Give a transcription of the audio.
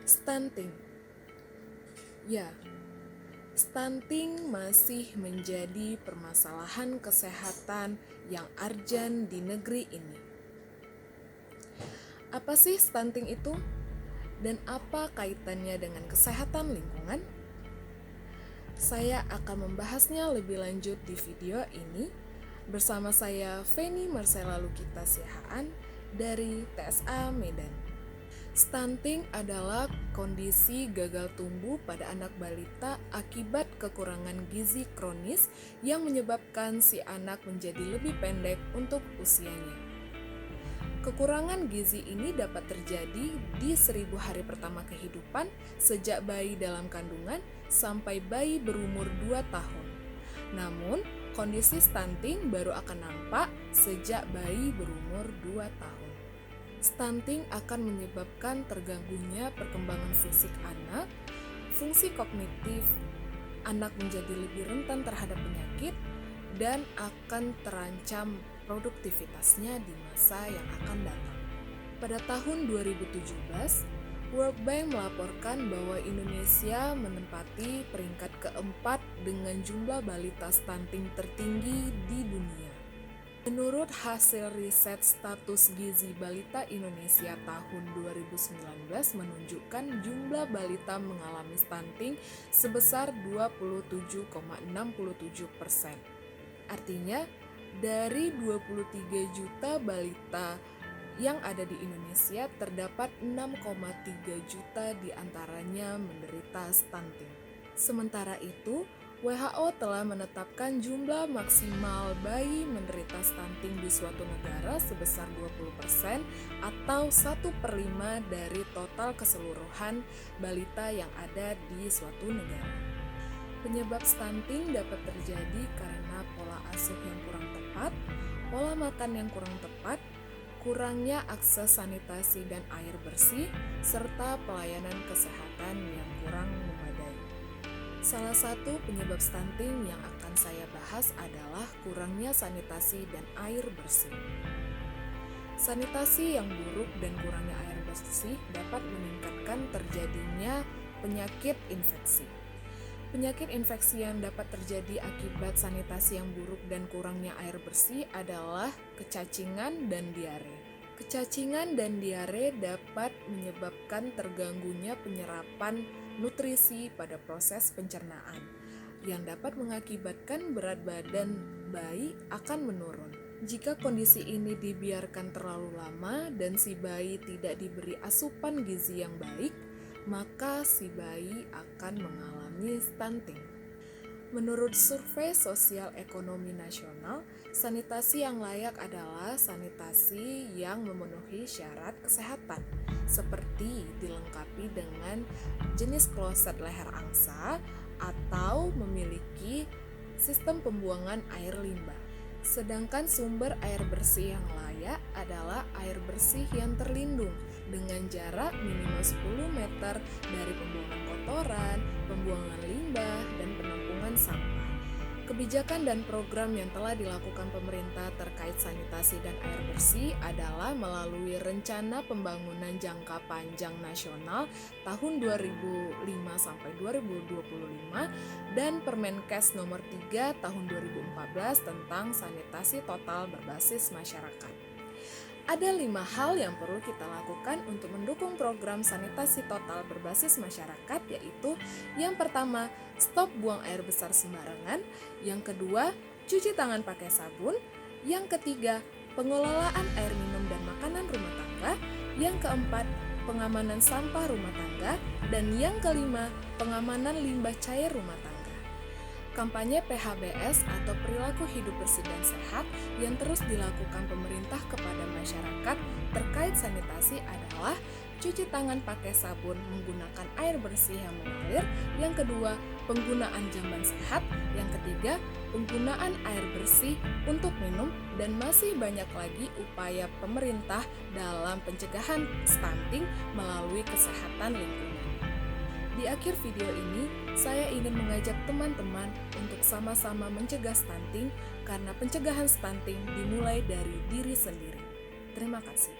Stunting. Ya, stunting masih menjadi permasalahan kesehatan yang urgent di negeri ini. Apa sih stunting itu? Dan apa kaitannya dengan kesehatan lingkungan? Saya akan membahasnya lebih lanjut di video ini bersama saya Feni Marcella Lukita Sihaan dari TSA Medan. Stunting adalah kondisi gagal tumbuh pada anak balita akibat kekurangan gizi kronis yang menyebabkan si anak menjadi lebih pendek untuk usianya. Kekurangan gizi ini dapat terjadi di 1000 hari pertama kehidupan sejak bayi dalam kandungan sampai bayi berumur 2 tahun. Namun, kondisi stunting baru akan nampak sejak bayi berumur 2 tahun. Stunting akan menyebabkan terganggunya perkembangan fisik anak, fungsi kognitif, anak menjadi lebih rentan terhadap penyakit, dan akan terancam produktivitasnya di masa yang akan datang. Pada tahun 2017, World Bank melaporkan bahwa Indonesia menempati peringkat keempat dengan jumlah balita stunting tertinggi di dunia. Menurut hasil riset status gizi balita Indonesia tahun 2019 menunjukkan jumlah balita mengalami stunting sebesar 27,67%. Artinya, dari 23 juta balita yang ada di Indonesia, terdapat 6,3 juta diantaranya menderita stunting. Sementara itu, WHO telah menetapkan jumlah maksimal bayi menderita stunting di suatu negara sebesar 20% atau 1/5 dari total keseluruhan balita yang ada di suatu negara. Penyebab stunting dapat terjadi karena pola asuh yang kurang tepat, pola makan yang kurang tepat, kurangnya akses sanitasi dan air bersih, serta pelayanan kesehatan yang kurang memadai. Salah satu penyebab stunting yang akan saya bahas adalah kurangnya sanitasi dan air bersih. Sanitasi yang buruk dan kurangnya air bersih dapat meningkatkan terjadinya penyakit infeksi. Penyakit infeksi yang dapat terjadi akibat sanitasi yang buruk dan kurangnya air bersih adalah kecacingan dan diare. Kecacingan dan diare dapat menyebabkan terganggunya penyerapan nutrisi pada proses pencernaan, yang dapat mengakibatkan berat badan bayi akan menurun. Jika kondisi ini dibiarkan terlalu lama dan si bayi tidak diberi asupan gizi yang baik, maka si bayi akan mengalami stunting. Menurut Survei Sosial Ekonomi Nasional, sanitasi yang layak adalah sanitasi yang memenuhi syarat kesehatan, seperti dilengkapi dengan jenis kloset leher angsa atau memiliki sistem pembuangan air limbah. Sedangkan sumber air bersih yang layak adalah air bersih yang terlindung dengan jarak minimal 10 meter dari pembuangan kotoran, pembuangan limbah, dan penampungan sampah. Kebijakan dan program yang telah dilakukan pemerintah terkait sanitasi dan air bersih adalah melalui Rencana Pembangunan Jangka Panjang Nasional tahun 2005-2025 dan Permenkes nomor 3 tahun 2014 tentang sanitasi total berbasis masyarakat. Ada 5 hal yang perlu kita lakukan untuk mendukung program sanitasi total berbasis masyarakat, yaitu yang pertama, stop buang air besar sembarangan, yang kedua, cuci tangan pakai sabun, yang ketiga, pengelolaan air minum dan makanan rumah tangga, yang keempat, pengamanan sampah rumah tangga, dan yang kelima, pengamanan limbah cair rumah tangga. Kampanye PHBS atau perilaku hidup bersih dan sehat yang terus dilakukan pemerintah kepada masyarakat terkait sanitasi adalah cuci tangan pakai sabun menggunakan air bersih yang mengalir, yang kedua penggunaan jamban sehat, yang ketiga penggunaan air bersih untuk minum, dan masih banyak lagi upaya pemerintah dalam pencegahan stunting melalui kesehatan lingkungan. Di akhir video ini, saya ingin mengajak teman-teman untuk sama-sama mencegah stunting karena pencegahan stunting dimulai dari diri sendiri. Terima kasih.